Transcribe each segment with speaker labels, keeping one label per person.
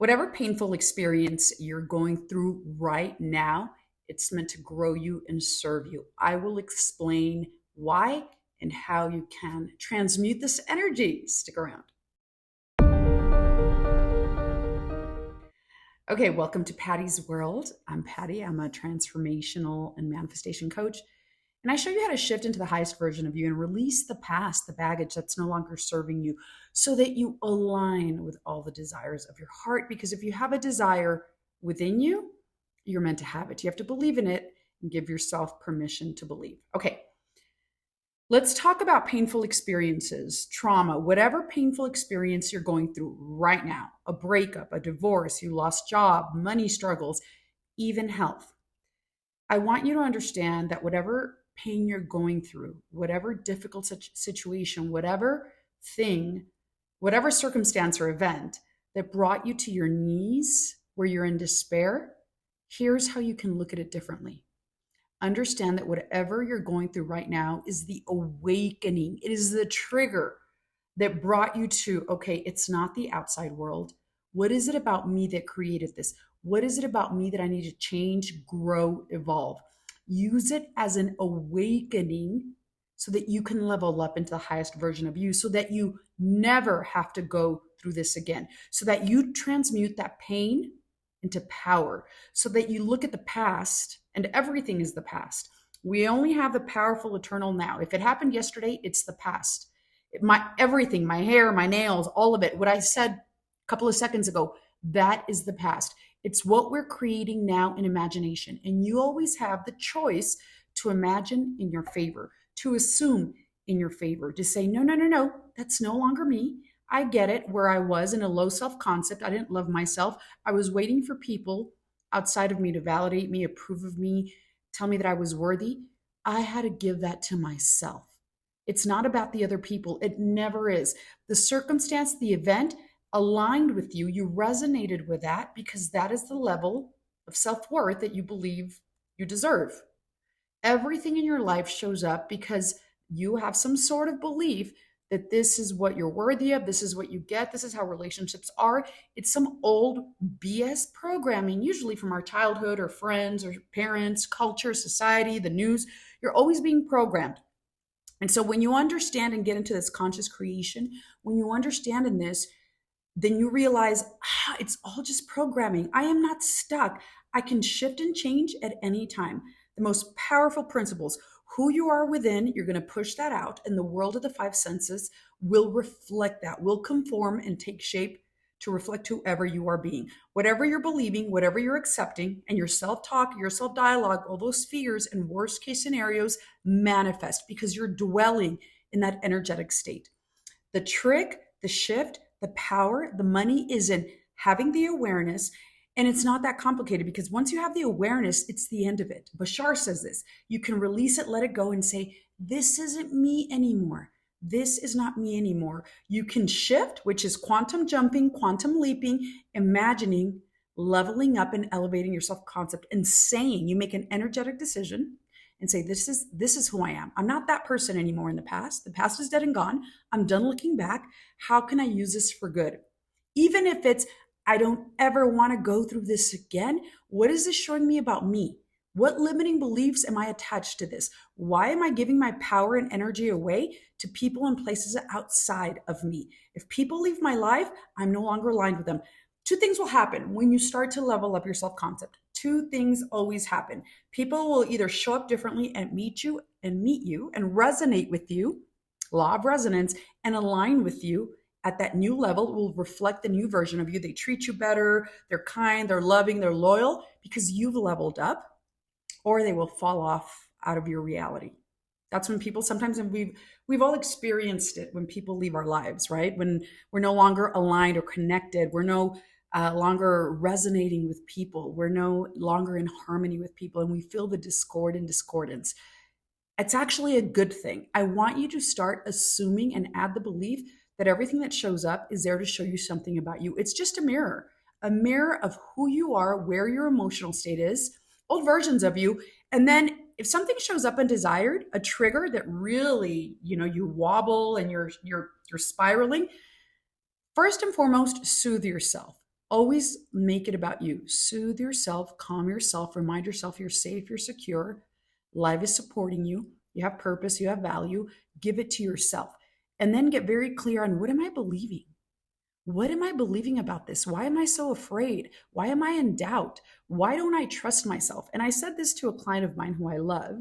Speaker 1: Whatever painful experience you're going through right now, it's meant to grow you and serve you. I will explain why and how you can transmute this energy. Stick around. Okay, welcome to Patty's World. I'm Patty. I'm a transformational and manifestation coach. And I show you how to shift into the highest version of you and release the past, the baggage that's no longer serving you, so that you align with all the desires of your heart. Because if you have a desire within you, you're meant to have it. You have to believe in it and give yourself permission to believe. Okay, let's talk about painful experiences, trauma, whatever painful experience you're going through right now, a breakup, a divorce, you lost job, money struggles, even health. I want you to understand that whatever pain you're going through, whatever difficult situation, whatever thing, whatever circumstance or event that brought you to your knees where you're in despair, here's how you can look at it differently. Understand that whatever you're going through right now is the awakening. It is the trigger that brought you to, okay, it's not the outside world. What is it about me that created this? What is it about me that I need to change, grow, evolve? Use it as an awakening so that you can level up into the highest version of you, so that you never have to go through this again, so that you transmute that pain into power, so that you look at the past and everything is the past. We only have the powerful eternal now. If it happened yesterday, it's the past. My everything, my hair, my nails, all of it, what I said a couple of seconds ago, that is the past. It's what we're creating now in imagination. And you always have the choice to imagine in your favor, to assume in your favor, to say, no, no, no, no, that's no longer me. I get it, where I was in a low self-concept. I didn't love myself. I was waiting for people outside of me to validate me, approve of me, tell me that I was worthy. I had to give that to myself. It's not about the other people. It never is. The circumstance, the event aligned with you, you resonated with that because that is the level of self-worth that you believe you deserve. Everything in your life shows up because you have some sort of belief that this is what you're worthy of, this is what you get, this is how relationships are. It's some old BS programming, usually from our childhood or friends or parents, culture, society, the news. You're always being programmed. And so when you understand and get into this conscious creation, when you understand in this, then you realize it's all just programming. I am not stuck. I can shift and change at any time. The most powerful principles, who you are within, you're going to push that out, and the world of the five senses will reflect that, will conform and take shape to reflect whoever you are being. Whatever you're believing, whatever you're accepting, and your self-talk, your self-dialogue, all those fears and worst case scenarios manifest because you're dwelling in that energetic state. The trick, the shift, the power, the money is in having the awareness. And it's not that complicated because once you have the awareness, it's the end of it. Bashar says this. You can release it, let it go, and say, this isn't me anymore. This is not me anymore. You can shift, which is quantum jumping, quantum leaping, imagining, leveling up and elevating your self-concept and saying, you make an energetic decision and say, this is who I am. I'm not that person anymore in the past. The past is dead and gone. I'm done looking back. How can I use this for good? Even if it's, I don't ever want to go through this again. What is this showing me about me? What limiting beliefs am I attached to this? Why am I giving my power and energy away to people and places outside of me? If people leave my life, I'm no longer aligned with them. Two things will happen when you start to level up your self-concept. Two things always happen. People will either show up differently and meet you and resonate with you, law of resonance, and align with you at that new level. It will reflect the new version of you. They treat you better, they're kind, they're loving, they're loyal because you've leveled up, or they will fall off out of your reality. That's when people sometimes, and we've all experienced it when people leave our lives, right? When we're no longer aligned or connected, we're no longer resonating with people, we're no longer in harmony with people, and we feel the discord and discordance. It's actually a good thing. I want you to start assuming and add the belief that everything that shows up is there to show you something about you. It's just a mirror of who you are, where your emotional state is, old versions of you. And then if something shows up undesired, a trigger that really, you wobble and you're spiraling, first and foremost, soothe yourself. Always make it about you. Soothe yourself, calm yourself, remind yourself you're safe, you're secure. Life is supporting you. You have purpose, you have value. Give it to yourself. And then get very clear on, what am I believing? What am I believing about this? Why am I so afraid? Why am I in doubt? Why don't I trust myself? And I said this to a client of mine who I love,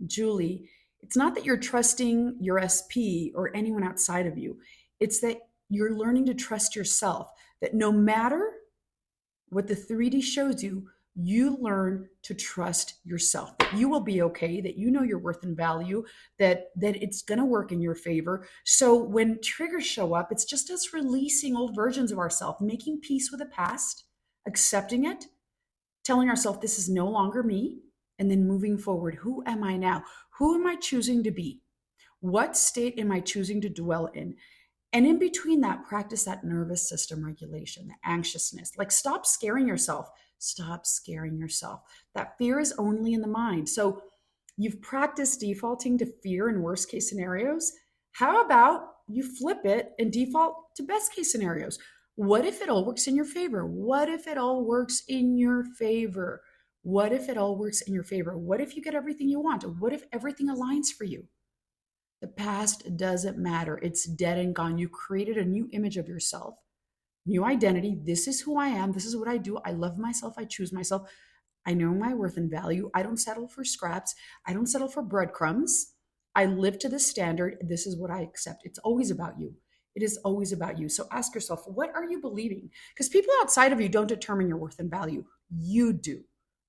Speaker 1: Julie. It's not that you're trusting your SP or anyone outside of you, it's that you're learning to trust yourself, that no matter what the 3D shows you, you learn to trust yourself, that you will be okay, that you know your worth and value, that it's going to work in your favor. So when triggers show up, it's just us releasing old versions of ourselves, making peace with the past, accepting it, telling ourselves this is no longer me, and then moving forward. Who am I now? Who am I choosing to be? What state am I choosing to dwell in? And in between that, practice that nervous system regulation, the anxiousness. Like, stop scaring yourself. Stop scaring yourself. That fear is only in the mind. So you've practiced defaulting to fear in worst case scenarios. How about you flip it and default to best case scenarios? What if it all works in your favor? What if it all works in your favor? What if it all works in your favor? What if you get everything you want? What if everything aligns for you? The past doesn't matter. It's dead and gone. You created a new image of yourself, new identity. This is who I am. This is what I do. I love myself. I choose myself. I know my worth and value. I don't settle for scraps. I don't settle for breadcrumbs. I live to the standard. This is what I accept. It's always about you. It is always about you. So ask yourself, what are you believing? Because people outside of you don't determine your worth and value. You do.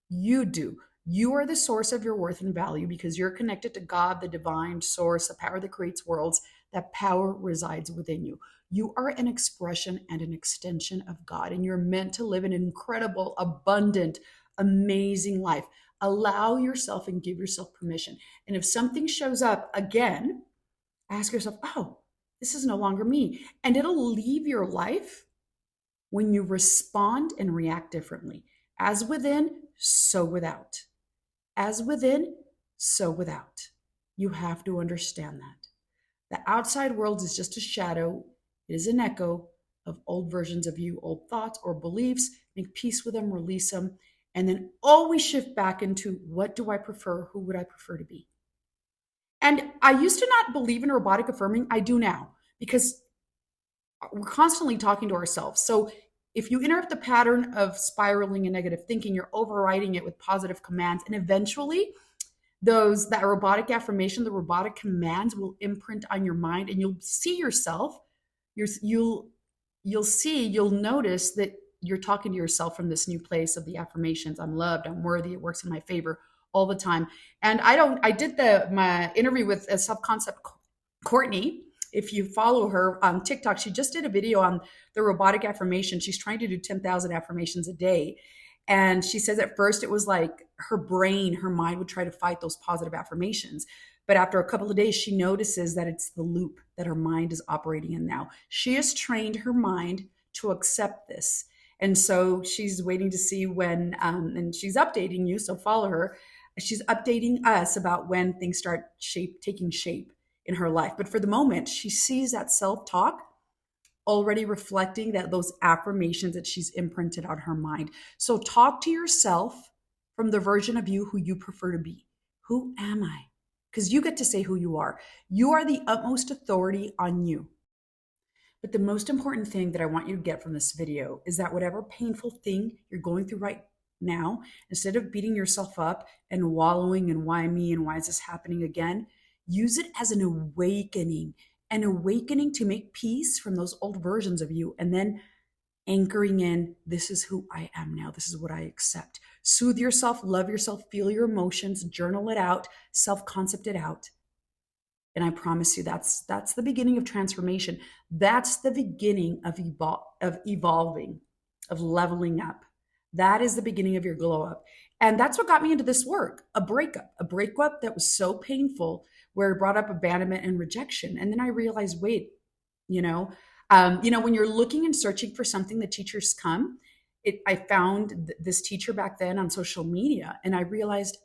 Speaker 1: You do. You are the source of your worth and value because you're connected to God, the divine source, the power that creates worlds. That power resides within you. You are an expression and an extension of God, and you're meant to live an incredible, abundant, amazing life. Allow yourself and give yourself permission. And if something shows up again, ask yourself, oh, this is no longer me. And it'll leave your life when you respond and react differently. As within, so without. As within, so without. You have to understand that. The outside world is just a shadow, it is an echo of old versions of you, old thoughts or beliefs. Make peace with them, release them, and then always shift back into, what do I prefer? Who would I prefer to be? And I used to not believe in robotic affirming. I do now, because we're constantly talking to ourselves. So if you interrupt the pattern of spiraling and negative thinking, you're overriding it with positive commands. And eventually, that robotic affirmation, the robotic commands will imprint on your mind, and you'll see yourself. You'll notice that you're talking to yourself from this new place of the affirmations. I'm loved, I'm worthy, it works in my favor all the time. And I did my interview with a self-concept Courtney. If you follow her on TikTok, she just did a video on the robotic affirmation. She's trying to do 10,000 affirmations a day. And she says at first it was like her mind would try to fight those positive affirmations. But after a couple of days, she notices that it's the loop that her mind is operating in now. She has trained her mind to accept this. And so she's waiting to see when, and she's updating you, so follow her. She's updating us about when things start taking shape in her life. But for the moment, she sees that self-talk already reflecting those affirmations that she's imprinted on her mind. So talk to yourself from the version of you who you prefer to be. Who am I? Because you get to say who you are. You are the utmost authority on you. But the most important thing that I want you to get from this video is that whatever painful thing you're going through right now, instead of beating yourself up and wallowing in why me and why is this happening again, use it as an awakening to make peace from those old versions of you, and then anchoring in, this is who I am now. This is what I accept. Soothe yourself, love yourself, feel your emotions, journal it out, self-concept it out. And I promise you, that's the beginning of transformation. That's the beginning of evolving, of leveling up. That is the beginning of your glow up. And that's what got me into this work, a breakup that was so painful, where it brought up abandonment and rejection. And then I realized, wait, when you're looking and searching for something, the teachers come. I found this teacher back then on social media, and I realized,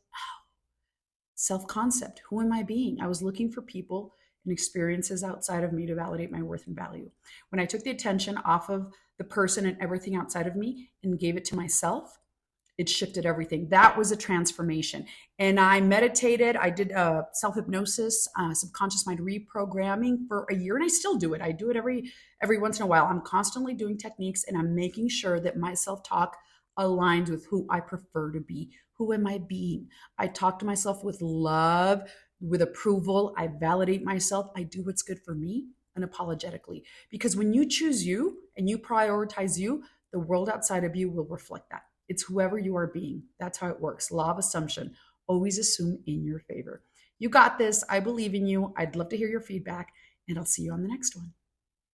Speaker 1: self-concept. Who am I being? I was looking for people and experiences outside of me to validate my worth and value. When I took the attention off of the person and everything outside of me and gave it to myself, it shifted everything. That was a transformation. And I meditated. I did self hypnosis, subconscious mind reprogramming for a year, and I still do it. I do it every once in a while. I'm constantly doing techniques, and I'm making sure that my self talk aligns with who I prefer to be. Who am I being? I talk to myself with love, with approval. I validate myself. I do what's good for me unapologetically. Because when you choose you and you prioritize you, the world outside of you will reflect that. It's whoever you are being. That's how it works. Law of assumption. Always assume in your favor. You got this. I believe in you. I'd love to hear your feedback, and I'll see you on the next one.